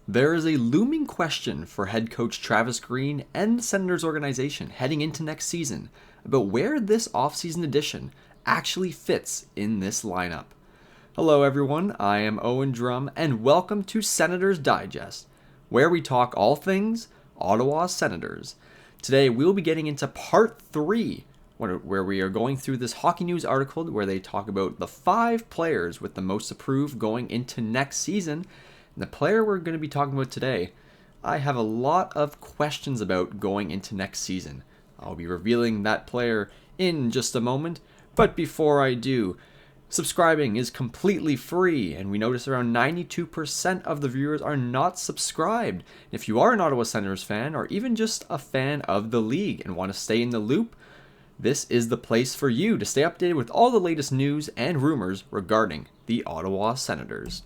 There is a looming question for head coach Travis Green and the Senators organization heading into next season about where this offseason addition actually fits in this lineup. Hello everyone, I am Eoghan Drumm and welcome to Senators Digest, where we talk all things Ottawa Senators. Today we will be getting into part 3, where we are going through this Hockey News article where they talk about the 5 players with the most approved going into next season. And the player we're going to be talking about today, I have a lot of questions about going into next season. I'll be revealing that player in just a moment, but before I do, subscribing is completely free, and we notice around 92% of the viewers are not subscribed. If you are an Ottawa Senators fan, or even just a fan of the league and want to stay in the loop, this is the place for you to stay updated with all the latest news and rumors regarding the Ottawa Senators.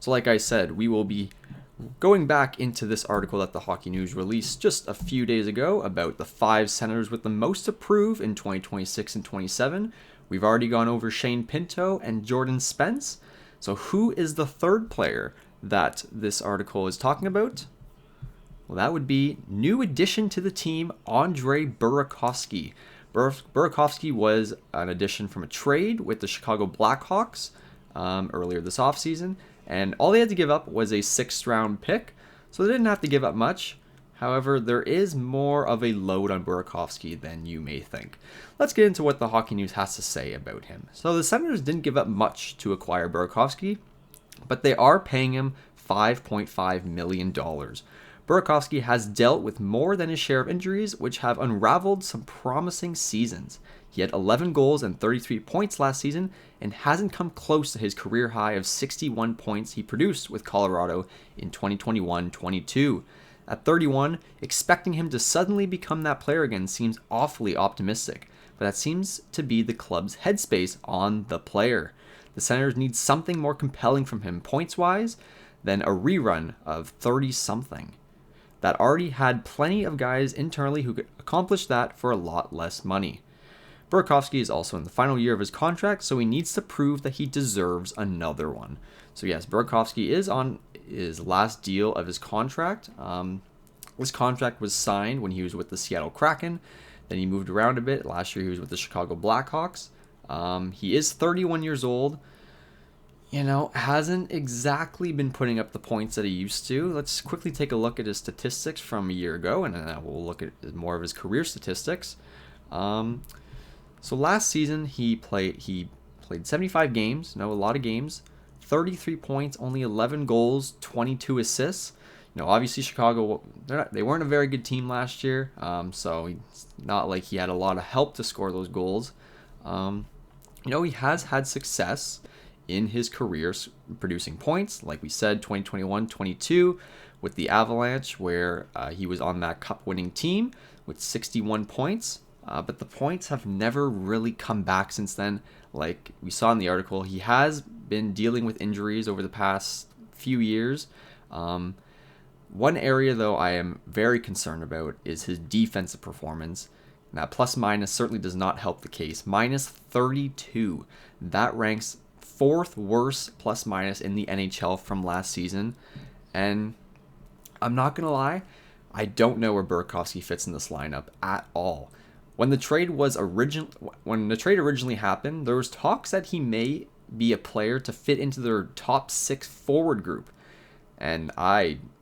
So like I said, we will be going back into this article that the Hockey News released just a few days ago about the 5 Senators with the most approved in 2026 and 27. We've already gone over Shane Pinto and Jordan Spence. So who is the third player that this article is talking about? Well, that would be new addition to the team, André Burakovsky. Burakovsky was an addition from a trade with the Chicago Blackhawks earlier this offseason. And all they had to give up was a 6th round pick, so they didn't have to give up much. However, there is more of a load on Burakovsky than you may think. Let's get into what the Hockey News has to say about him. So the Senators didn't give up much to acquire Burakovsky, but they are paying him $5.5 million. Burakovsky has dealt with more than his share of injuries, which have unraveled some promising seasons. He had 11 goals and 33 points last season and hasn't come close to his career high of 61 points he produced with Colorado in 2021-22. At 31, expecting him to suddenly become that player again seems awfully optimistic, but that seems to be the club's headspace on the player. The Senators need something more compelling from him points-wise than a rerun of 30-something. That already had plenty of guys internally who could accomplish that for a lot less money. Burakovsky is also in the final year of his contract, so he needs to prove that he deserves another one. So yes, Burakovsky is on his last deal of his contract. This contract was signed when he was with the Seattle Kraken. Then he moved around a bit. Last year he was with the Chicago Blackhawks. He is 31 years old. Hasn't exactly been putting up the points that he used to. Let's quickly take a look at his statistics from a year ago, and then we'll look at more of his career statistics. So last season he played 75 games, a lot of games, 33 points, only 11 goals, 22 assists. Obviously Chicago, they weren't a very good team last year, so it's not like he had a lot of help to score those goals. He has had success in his career producing points, like we said, 2021-22 with the Avalanche, where he was on that cup-winning team with 61 points. But the points have never really come back since then. Like we saw in the article, he has been dealing with injuries over the past few years. One area, though, I am very concerned about is his defensive performance. That plus-minus certainly does not help the case. Minus 32. That ranks 4th worst plus-minus in the NHL from last season. And I'm not going to lie, I don't know where Burakovsky fits in this lineup at all. When the trade originally happened, there was talks that he may be a player to fit into their top 6 forward group. And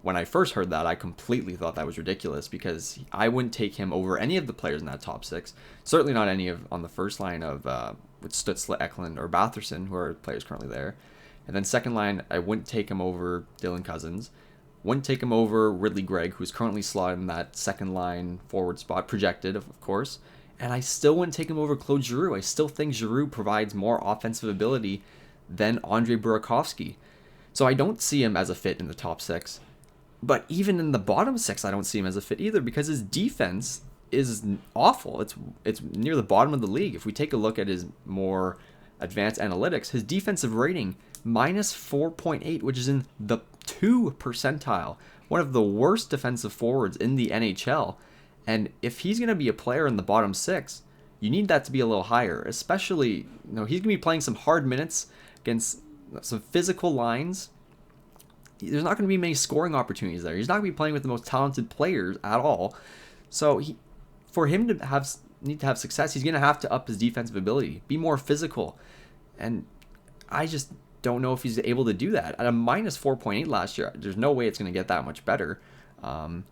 when I first heard that, I completely thought that was ridiculous because I wouldn't take him over any of the players in that top 6. Certainly not any on the first line of with Stützle, Eklund, or Batherson, who are players currently there. And then second line, I wouldn't take him over Dylan Cozens. Wouldn't take him over Ridley Gregg, who's currently slotted in that second line forward spot, projected, of course. And I still wouldn't take him over Claude Giroux. I still think Giroux provides more offensive ability than André Burakovsky. So I don't see him as a fit in the top 6. But even in the bottom 6, I don't see him as a fit either because his defense is awful. It's near the bottom of the league. If we take a look at his more advanced analytics, his defensive rating, minus 4.8, which is in the 2 percentile. One of the worst defensive forwards in the NHL. And if he's going to be a player in the bottom 6, you need that to be a little higher. Especially, he's going to be playing some hard minutes against some physical lines. there's not going to be many scoring opportunities there. He's not going to be playing with the most talented players at all. So for him to need to have success, he's going to have to up his defensive ability, be more physical. And I just don't know if he's able to do that. At a minus 4.8 last year, there's no way it's going to get that much better. And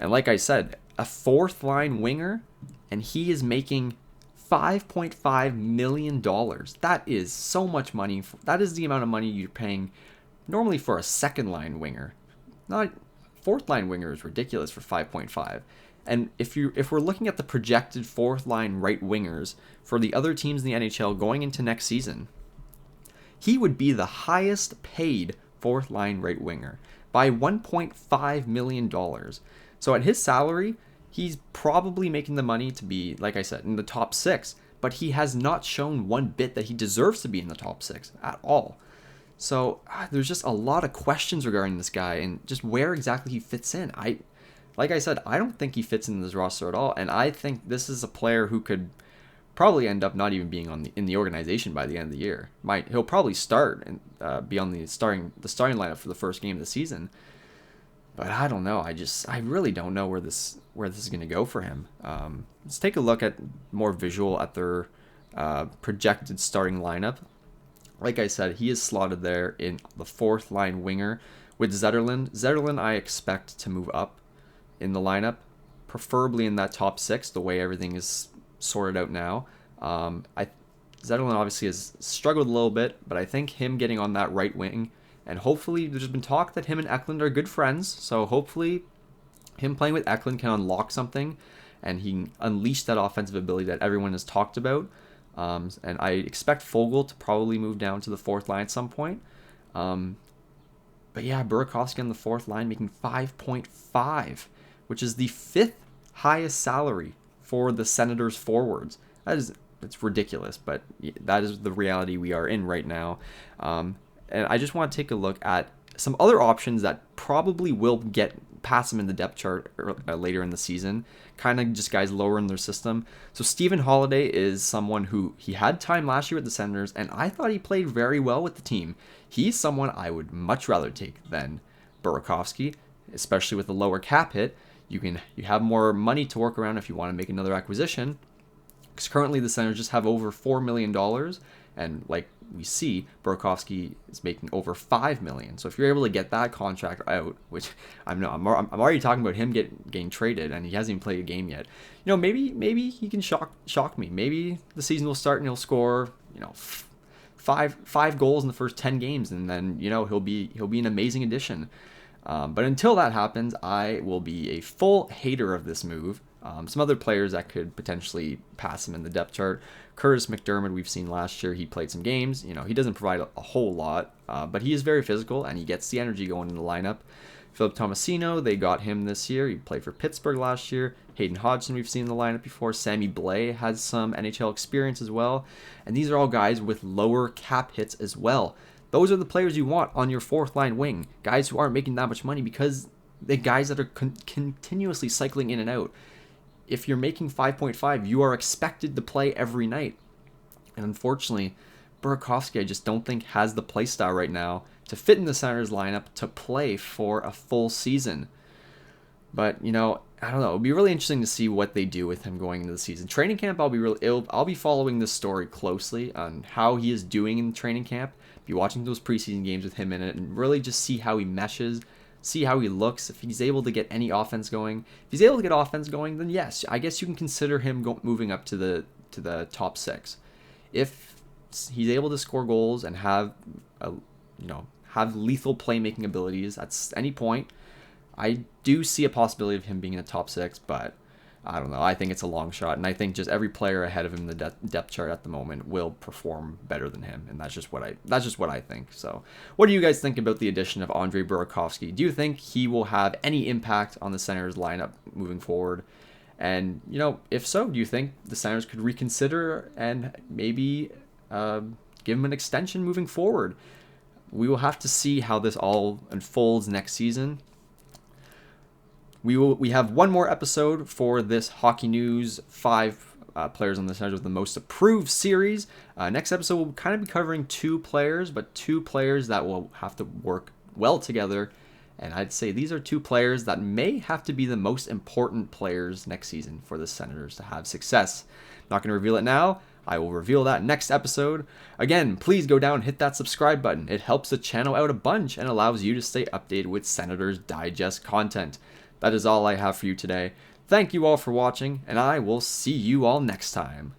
like I said, a fourth line winger, and he is making $5.5 million. That is so much money. That is the amount of money you're paying normally for a second line winger. Not fourth line winger is ridiculous for 5.5. And if we're looking at the projected fourth line right wingers for the other teams in the NHL going into next season, he would be the highest paid fourth line right winger by $1.5 million. So at his salary, he's probably making the money to be, like I said, in the top 6, but he has not shown one bit that he deserves to be in the top 6 at all. So there's just a lot of questions regarding this guy and just where exactly he fits in. Like I said, I don't think he fits in this roster at all, and I think this is a player who could probably end up not even being in the organization by the end of the year. He'll probably start and be on the starting lineup for the first game of the season. But I don't know. I really don't know where this is going to go for him. Let's take a look at more visual at their projected starting lineup. Like I said, he is slotted there in the fourth line winger with Zetterlund. Zetterlund I expect to move up in the lineup, preferably in that top 6, the way everything is sorted out now. Zetterlund obviously has struggled a little bit, but I think him getting on that right wing, and hopefully there's been talk that him and Eklund are good friends, so hopefully him playing with Eklund can unlock something and he can unleash that offensive ability that everyone has talked about. And I expect Foegele to probably move down to the fourth line at some point. But yeah, Burakovsky on the fourth line making 5.5, which is the 5th highest salary for the Senators forwards. It's ridiculous, but that is the reality we are in right now. And I just want to take a look at some other options that probably will pass him in the depth chart later in the season, kind of just guys lower in their system. So Stephen Holiday is someone who he had time last year with the Senators, and I thought he played very well with the team. He's someone I would much rather take than Burakovsky, especially with the lower cap hit. You have more money to work around if you want to make another acquisition, because currently the Senators just have over $4 million, and like we see, Burakovsky is making over $5 million. So if you're able to get that contract out, which I'm already talking about him getting traded, and he hasn't even played a game yet. Maybe he can shock me. Maybe the season will start and he'll score, five goals in the first 10 games, and then he'll be an amazing addition. But until that happens, I will be a full hater of this move. Some other players that could potentially pass him in the depth chart. Curtis McDermott, we've seen last year, he played some games. He doesn't provide a whole lot, but he is very physical and he gets the energy going in the lineup. Philip Tomasino, they got him this year. He played for Pittsburgh last year. Hayden Hodgson, we've seen in the lineup before. Sammy Blais has some NHL experience as well. And these are all guys with lower cap hits as well. Those are the players you want on your fourth line wing. Guys who aren't making that much money because the guys that are continuously cycling in and out. If you're making 5.5, you are expected to play every night. And unfortunately, Burakovsky I just don't think has the play style right now to fit in the Senators lineup to play for a full season. But, I don't know. It'll be really interesting to see what they do with him going into the season. Training camp, I'll be following this story closely on how he is doing in training camp. Be watching those preseason games with him in it and really just see how he meshes, see how he looks, if he's able to get any offense going. If he's able to get offense going, then yes, I guess you can consider him moving up to the top 6. If he's able to score goals and have lethal playmaking abilities at any point, I do see a possibility of him being in the top 6, but I don't know. I think it's a long shot, and I think just every player ahead of him in the depth chart at the moment will perform better than him, and that's just what I think. So, what do you guys think about the addition of André Burakovsky? Do you think he will have any impact on the Senators lineup moving forward? And if so, do you think the Senators could reconsider and maybe give him an extension moving forward? We will have to see how this all unfolds next season. We have one more episode for this Hockey News 5 players on the Senators with the most approved series. Next episode we'll kind of be covering 2 players, but 2 players that will have to work well together. And I'd say these are two players that may have to be the most important players next season for the Senators to have success. Not going to reveal it now. I will reveal that next episode. Again, please go down and hit that subscribe button. It helps the channel out a bunch and allows you to stay updated with Senators Digest content. That is all I have for you today. Thank you all for watching, and I will see you all next time.